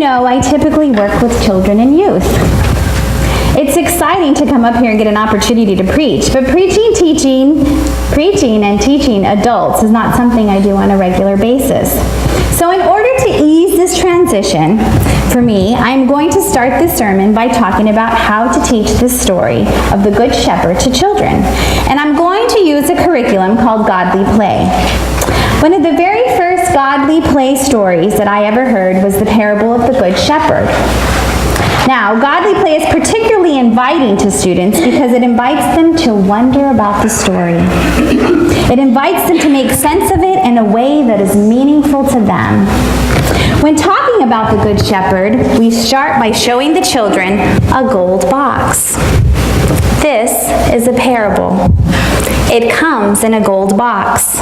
know, I typically work with children and youth. It's exciting to come up here and get an opportunity to preach, but preaching and teaching adults is not something I do on a regular basis. So in order to ease this transition for me, I'm going to start this sermon by talking about how to teach this story of the Good Shepherd to children. And I'm going to use a curriculum called Godly Play. One of the very first godly play stories that I ever heard was the parable of the Good Shepherd. Now, godly play is particularly inviting to students because it invites them to wonder about the story. It invites them to make sense of it in a way that is meaningful to them. When talking about the Good Shepherd, we start by showing the children a gold box. This is a parable. It comes in a gold box.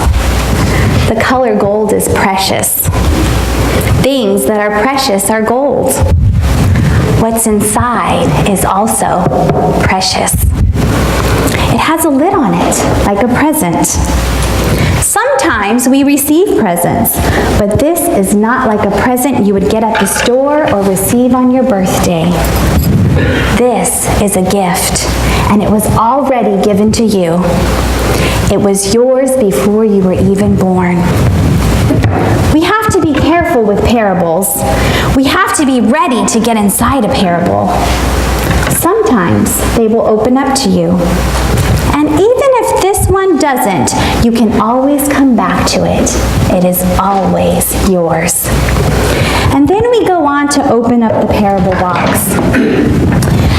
The color gold is precious. Things that are precious are gold. What's inside is also precious. It has a lid on it, like a present. Sometimes we receive presents, but this is not like a present you would get at the store or receive on your birthday. This is a gift, and it was already given to you. It was yours before you were even born. We have to be careful with parables. We have to be ready to get inside a parable. Sometimes they will open up to you. And even if this one doesn't, you can always come back to it. It is always yours. And then we go on to open up the parable box.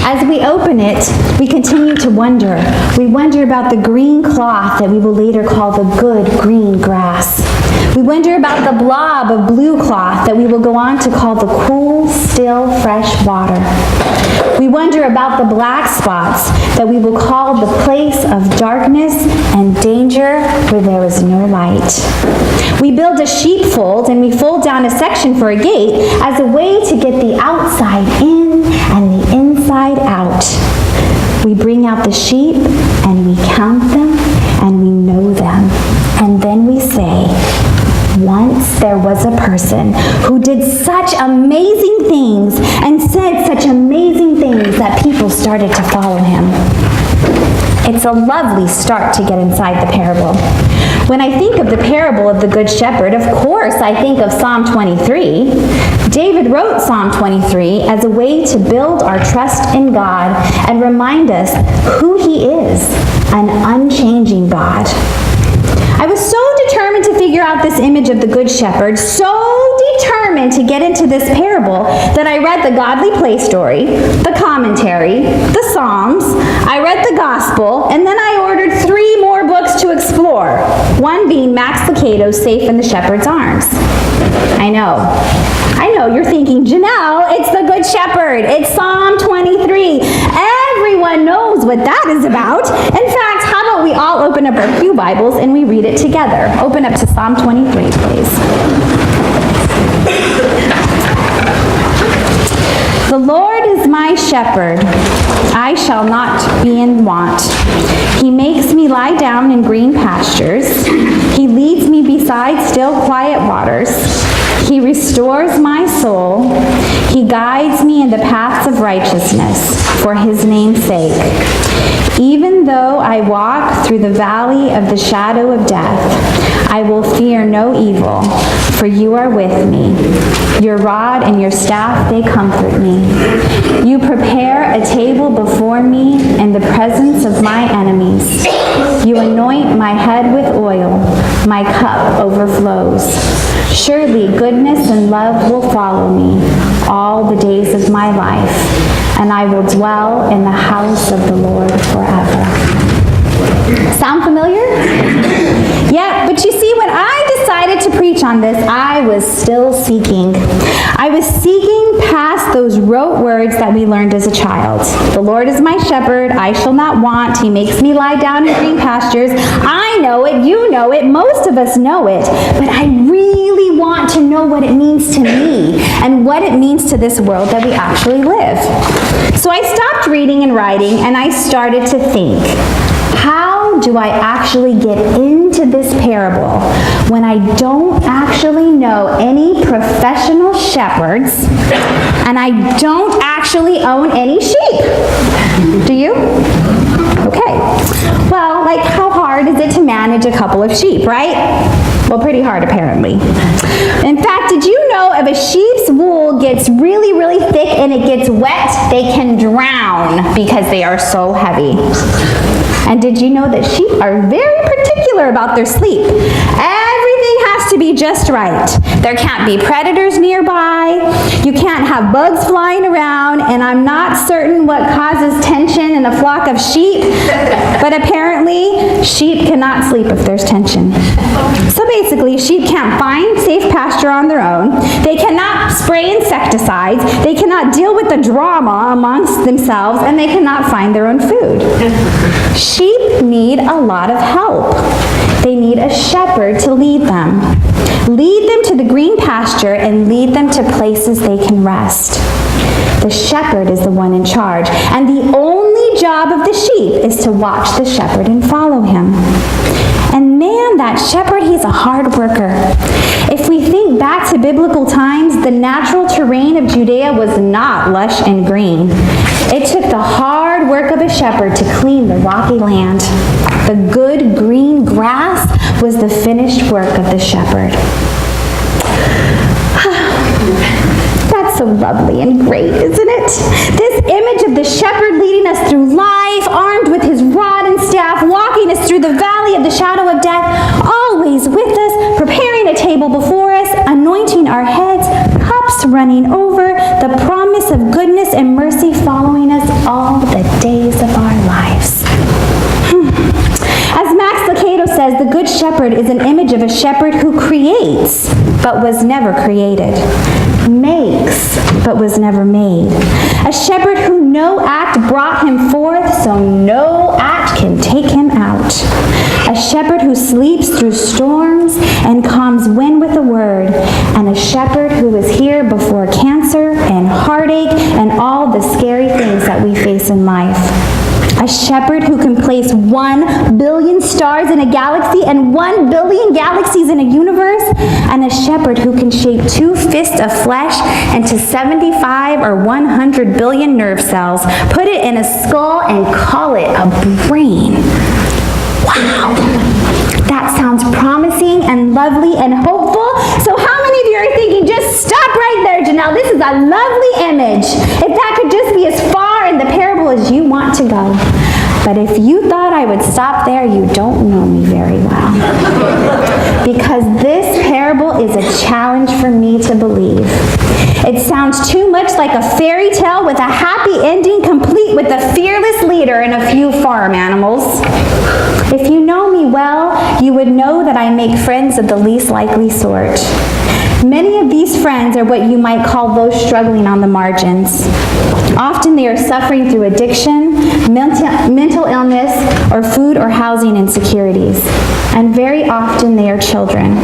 As we open it, we continue to wonder. We wonder about the green cloth that we will later call the good green grass. We wonder about the blob of blue cloth that we will go on to call the cool, still, fresh water. We wonder about the black spots that we will call the place of darkness and danger where there is no light. We build a sheepfold and we fold down a section for a gate as a way to get the outside in and the inside out. We bring out the sheep and we count them and we know them. And then we say, once there was a person who did such amazing things and said such amazing things that people started to follow him. It's a lovely start to get inside the parable. When I think of the parable of the Good Shepherd, of course I think of Psalm 23. David wrote Psalm 23 as a way to build our trust in God and remind us who he is, an unchanging God. I was so determined to figure out this image of the Good Shepherd, so determined to get into this parable, that I read the Godly Play story, the commentary, the Psalms, I read the Gospel, and then I ordered 3 more books to explore, one being Max Lucado's Safe in the Shepherd's Arms. I know, you're thinking, Jenelle, it's the Good Shepherd, it's Psalm 23. Everyone knows what that is about. In fact, how about we all open up our pew Bibles and we read it together. Open up to Psalm 23, please. The Lord is my shepherd, I shall not be in want. He makes me lie down in green pastures. He leads me beside still quiet waters. He restores my soul. He guides me in the paths of righteousness for his name's sake. Even though I walk through the valley of the shadow of death, I will fear no evil, for you are with me. Your rod and your staff, they comfort me. You prepare a table before me in the presence of my enemies. You anoint my head with oil. My cup overflows. Surely goodness and love will follow me all the days of my life, and I will dwell in the house of the Lord forever. Sound familiar? Yeah, but you see, when I decided to preach on this, I was still seeking. I was seeking past those rote words that we learned as a child. The Lord is my shepherd, I shall not want. He makes me lie down in green pastures. I know it, you know it, most of us know it, but I really want to know what it means to me and what it means to this world that we actually live. So I stopped reading and writing and I started to think. how do I actually get into this parable when I don't actually know any professional shepherds and I don't actually own any sheep? Do you? Okay. Well, like, how hard is it to manage a couple of sheep, right? Well, pretty hard, apparently. In fact, did you know if a sheep's wool gets really, really thick and it gets wet, they can drown because they are so heavy? And did you know that sheep are very particular about their sleep? Everything has to be just right. There can't be predators nearby. You can't have bugs flying around, and I'm not certain what causes tension in a flock of sheep, but apparently sheep cannot sleep if there's tension. So basically, sheep can't find safe pasture on their own. They cannot spray insecticides. They cannot deal with the drama amongst themselves, and they cannot find their own food. Sheep need a lot of help. They need a shepherd to lead them. Lead them to the green pasture and lead them to places they can rest. The shepherd is the one in charge, and the only job of the sheep is to watch the shepherd and follow him. And man, that shepherd, he's a hard worker. If we think back to biblical times, the natural terrain of Judea was not lush and green. It took the hard work of a shepherd to clean the rocky land. The good green grass was the finished work of the shepherd. That's so lovely and great, isn't it? This image of the shepherd leading us through life, armed with his rod and staff, walking us through the valley of the shadow of death, always with us, preparing a table before us, anointing our heads, cups running over, the promise of goodness and mercy following us all the days of our lives. As Max Lucado says, the Good Shepherd is an image of a shepherd who creates, but was never created. Makes, but was never made. A shepherd who no act brought him forth, so no act can take him out. A shepherd who sleeps through storms and calms wind with a word. And a shepherd who was here before cancer and heartache and all the scary things that we face in life. A shepherd who can place 1 billion stars in a galaxy and 1 billion galaxies in a universe. And a shepherd who can shape 2 fists of flesh into 75 or 100 billion nerve cells, put it in a skull and call it a brain. Wow! That sounds promising and lovely and hopeful. So how many of you are thinking, just stop right there, Jenelle. This is a lovely image. If that could just be as far in the parable as you want to go. But if you thought I would stop there, you don't know me very well. Because this parable is a challenge for me to believe. It sounds too much like a fairy tale with a happy ending, complete with a fearless leader and a few farm animals. If you know me well, you would know that I make friends of the least likely sort. Many of these friends are what you might call those struggling on the margins. Often they are suffering through addiction, mental illness, or food or housing insecurities. And very often they are children.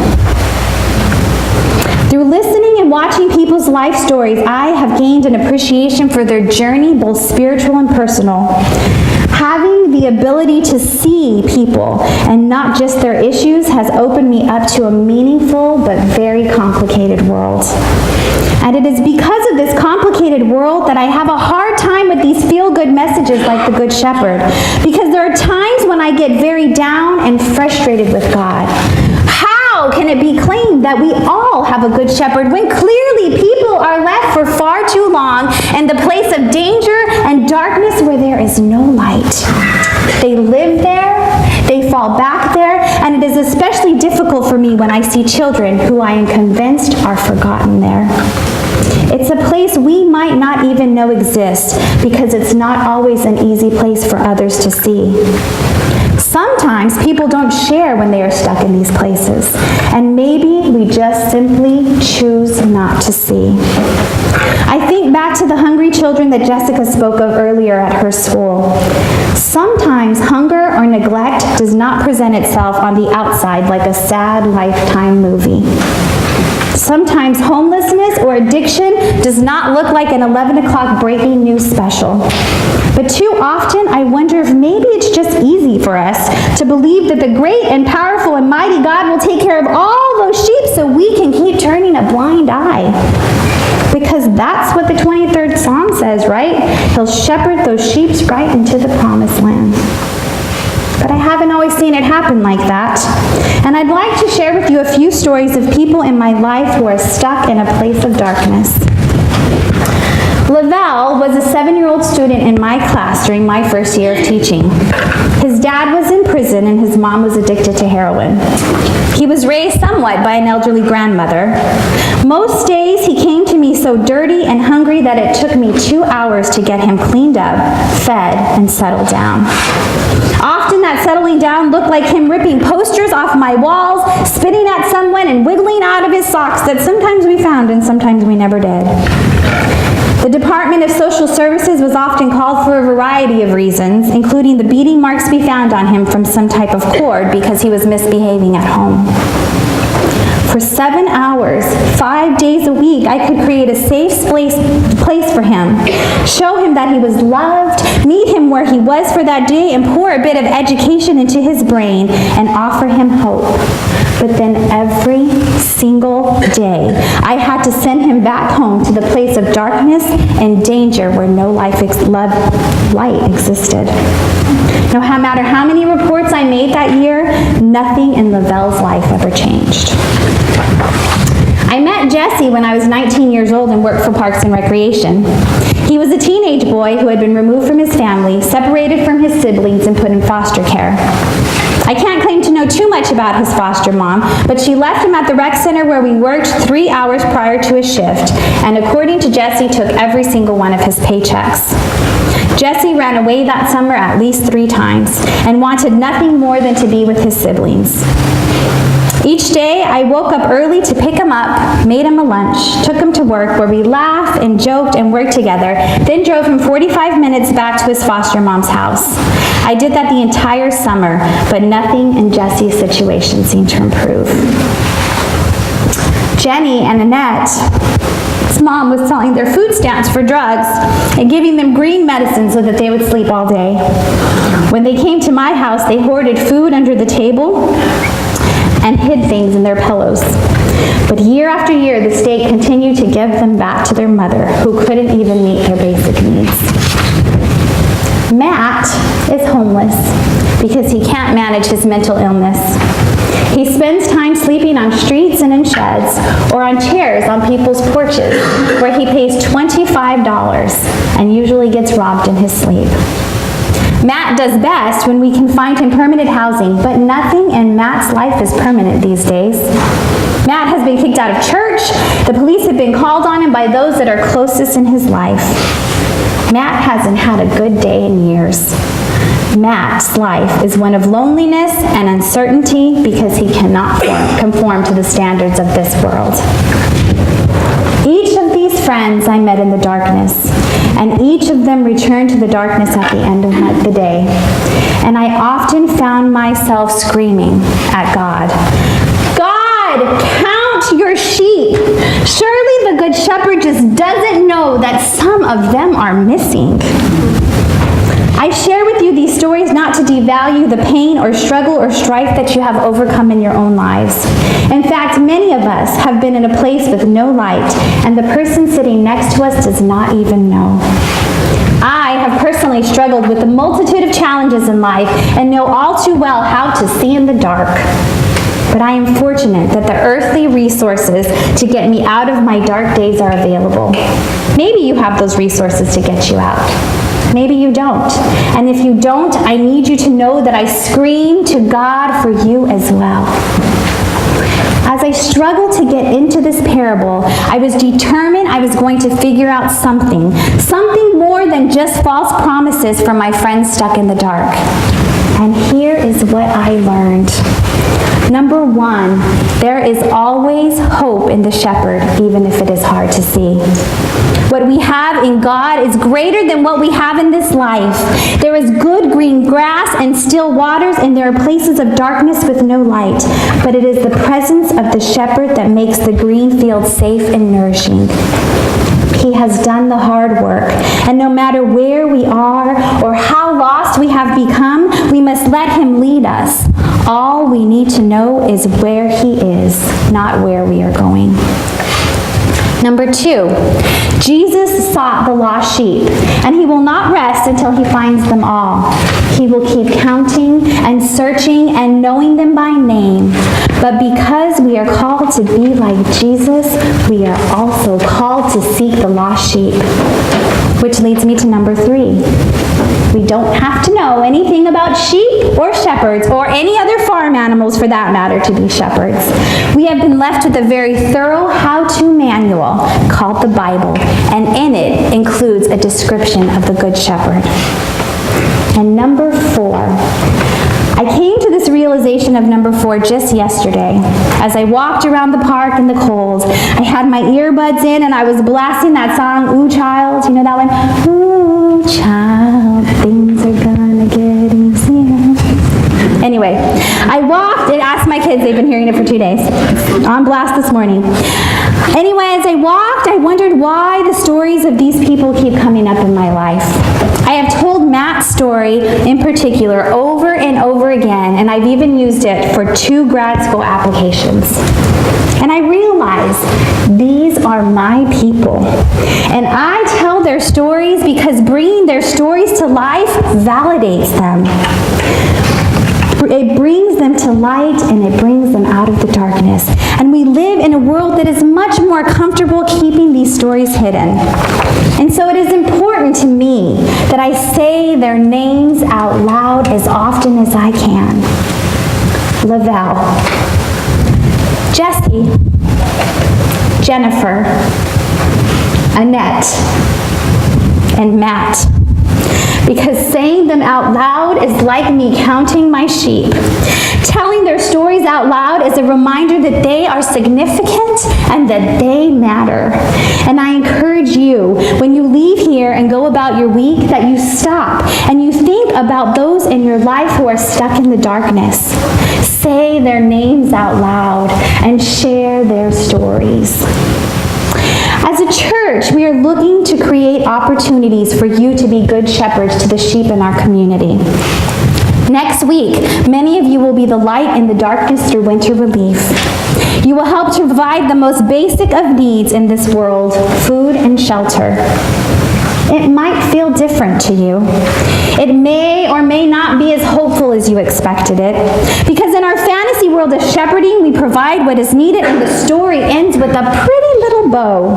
Through listening and watching people's life stories, I have gained an appreciation for their journey, both spiritual and personal. Having the ability to see people and not just their issues has opened me up to a meaningful but very complicated world. And it is because of this complicated world that I have a hard time with these feel-good messages like the Good Shepherd, because there are times when I get very down and frustrated with God. How can it be claimed that we all have a good shepherd when clearly people are left for far too long in the place of danger and darkness where there is no light? They live there, they fall back there, and it is especially difficult for me when I see children who I am convinced are forgotten there. It's a place we might not even know exists because it's not always an easy place for others to see. Sometimes people don't share when they are stuck in these places, and maybe we just simply choose not to see. I think back to the hungry children that Jessica spoke of earlier at her school. Sometimes hunger or neglect does not present itself on the outside like a sad Lifetime movie. Sometimes homelessness or addiction does not look like an 11 o'clock breaking news special. But too often, I wonder if maybe it's just easy for us to believe that the great and powerful and mighty God will take care of all those sheep so we can keep turning a blind eye. Because that's what the 23rd Psalm says, right? He'll shepherd those sheep right into the promised land. But I haven't always seen it happen like that. And I'd like to share with you a few stories of people in my life who are stuck in a place of darkness. Lavelle was a 7-year-old student in my class during my first year of teaching. His dad was in prison and his mom was addicted to heroin. He was raised somewhat by an elderly grandmother. Most days he came to me so dirty and hungry that it took me 2 hours to get him cleaned up, fed, and settled down. Often that settling down looked like him ripping posters off my walls, spitting at someone, and wiggling out of his socks that sometimes we found and sometimes we never did. The Department of Social Services was often called for a variety of reasons, including the beating marks we found on him from some type of cord because he was misbehaving at home. For 7 hours, 5 days a week, I could create a safe place for him, show him that he was loved, meet him where he was for that day, and pour a bit of education into his brain and offer him hope. But then every single day, I had to send him back home to the place of darkness and danger where no light existed. No matter how many reports I made that year, nothing in Lavelle's life ever changed. I met Jesse when I was 19 years old and worked for Parks and Recreation. He was a teenage boy who had been removed from his family, separated from his siblings, and put in foster care. I can't claim to know too much about his foster mom, but she left him at the rec center where we worked 3 hours prior to his shift, and according to Jesse, took every single one of his paychecks. Jesse ran away that summer at least 3 times and wanted nothing more than to be with his siblings. Each day, I woke up early to pick him up, made him a lunch, took him to work where we laughed and joked and worked together, then drove him 45 minutes back to his foster mom's house. I did that the entire summer, but nothing in Jesse's situation seemed to improve. Jenny and Annette's mom was selling their food stamps for drugs and giving them green medicine so that they would sleep all day. When they came to my house, they hoarded food under the table and hid things in their pillows. But year after year, the state continued to give them back to their mother, who couldn't even meet their basic needs. Matt is homeless because he can't manage his mental illness. He spends time sleeping on streets and in sheds or on chairs on people's porches where he pays $25 and usually gets robbed in his sleep. Matt does best when we can find him permanent housing, but nothing in Matt's life is permanent these days. Matt has been kicked out of church. The police have been called on him by those that are closest in his life. Matt hasn't had a good day in years. Matt's life is one of loneliness and uncertainty because he cannot conform to the standards of this world. Each of these friends I met in the darkness, and each of them returned to the darkness at the end of the day. And I often found myself screaming at God, "God, count your sheep. Surely the Good Shepherd just doesn't know that some of them are missing." I share with you these stories not to devalue the pain or struggle or strife that you have overcome in your own lives. In fact, many of us have been in a place with no light, and the person sitting next to us does not even know. I have personally struggled with a multitude of challenges in life and know all too well how to see in the dark. But I am fortunate that the earthly resources to get me out of my dark days are available. Maybe you have those resources to get you out. Maybe you don't. And if you don't, I need you to know that I scream to God for you as well. As I struggled to get into this parable, I was determined I was going to figure out something more than just false promises from my friends stuck in the dark. And here is what I learned. Number 1, there is always hope in the shepherd, even if it is hard to see. What we have in God is greater than what we have in this life. There is good green grass and still waters, and there are places of darkness with no light. But it is the presence of the shepherd that makes the green field safe and nourishing. He has done the hard work, and no matter where we are or how lost we have become, we must let him lead us. All we need to know is where he is, not where we are going. Number 2, Jesus sought the lost sheep, and he will not rest until he finds them all. He will keep counting and searching and knowing them by name. But because we are called to be like Jesus, we are also called to seek the lost sheep. Which leads me to number 3. We don't have to know anything about sheep or shepherds or any other farm animals for that matter to be shepherds. We have been left with a very thorough how-to manual called the Bible, and in it includes a description of the Good Shepherd. And number 4. I came to this realization of number 4 just yesterday. As I walked around the park in the cold, I had my earbuds in and I was blasting that song, Ooh Child. You know that one? Ooh Child, things are gonna get easier. Anyway, I walked and asked my kids, they've been hearing it for 2 days. On blast this morning. Anyway, as I walked, I wondered why the stories of these people keep coming up in my life. I have told Matt's story in particular over and over again, and I've even used it for 2 grad school applications. And I realize these are my people. And I tell their stories because bringing their stories to life validates them. It brings them to light and it brings them out of the darkness. And we live in a world that is much more comfortable keeping these stories hidden. And so it is important to me that I say their names out loud as often as I can. Lavelle, Jesse, Jennifer, Annette, and Matt. Because saying them out loud is like me counting my sheep. Telling their stories out loud is a reminder that they are significant and that they matter. And I encourage you, when you leave here and go about your week, that you stop and you think about those in your life who are stuck in the darkness. Say their names out loud and share their stories. As a church, we are looking to create opportunities for you to be good shepherds to the sheep in our community. Next week, many of you will be the light in the darkness through winter relief. You will help to provide the most basic of needs in this world, food and shelter. It might feel different to you. It may or may not be as hopeful as you expected it. Because in our fantasy world of shepherding, we provide what is needed and the story ends with a pretty little bow.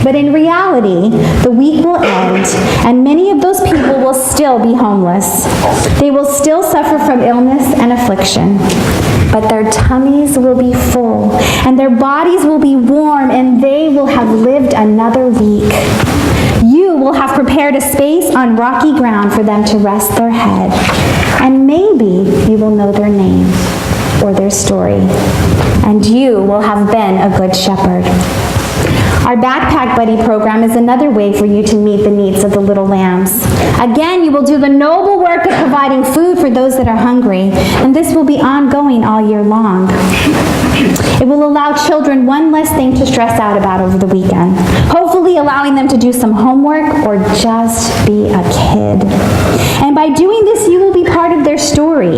But in reality, the week will end, and many of those people will still be homeless. They will still suffer from illness and affliction. But their tummies will be full, and their bodies will be warm, and they will have lived another week. You will have prepared a space on rocky ground for them to rest their head. And maybe you will know their name or their story. And you will have been a good shepherd. Our Backpack Buddy program is another way for you to meet the needs of the little lambs. Again, you will do the noble work of providing food for those that are hungry, and this will be ongoing all year long. It will allow children one less thing to stress out about over the weekend, hopefully allowing them to do some homework or just be a kid. And by doing this, you will be part of their story.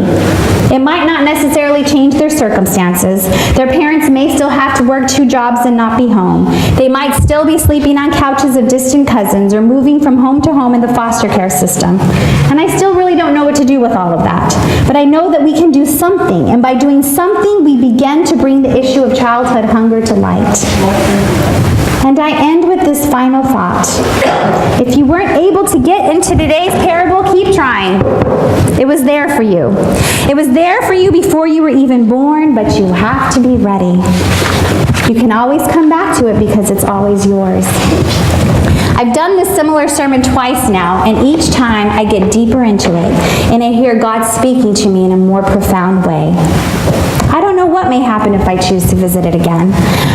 It might not necessarily change their circumstances. Their parents may still have to work 2 jobs and not be home. They might still be sleeping on couches of distant cousins or moving from home to home in the foster care system. And I still really don't know what to do with all of that. But I know that we can do something, and by doing something, we begin to bring the issue of childhood hunger to light. And I end with this final thought. If you weren't able to get into today's parable, keep trying. It was there for you. It was there for you before you were even born, but you have to be ready. You can always come back to it because it's always yours. I've done this similar sermon twice now, and each time I get deeper into it, and I hear God speaking to me in a more profound way. I don't know what may happen if I choose to visit it again.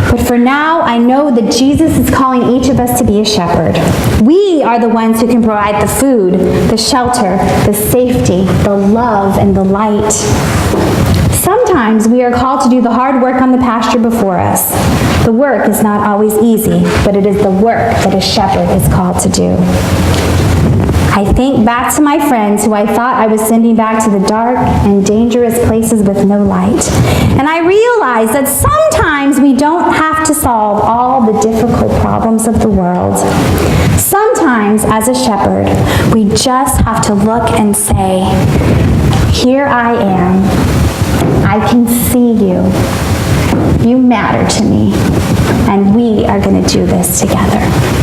But for now, I know that Jesus is calling each of us to be a shepherd. We are the ones who can provide the food, the shelter, the safety, the love, and the light. Sometimes we are called to do the hard work on the pasture before us. The work is not always easy, but it is the work that a shepherd is called to do. I think back to my friends who I thought I was sending back to the dark and dangerous places with no light. And I realize that sometimes we don't have to solve all the difficult problems of the world. Sometimes, as a shepherd, we just have to look and say, here I am. I can see you. You matter to me. And we are going to do this together.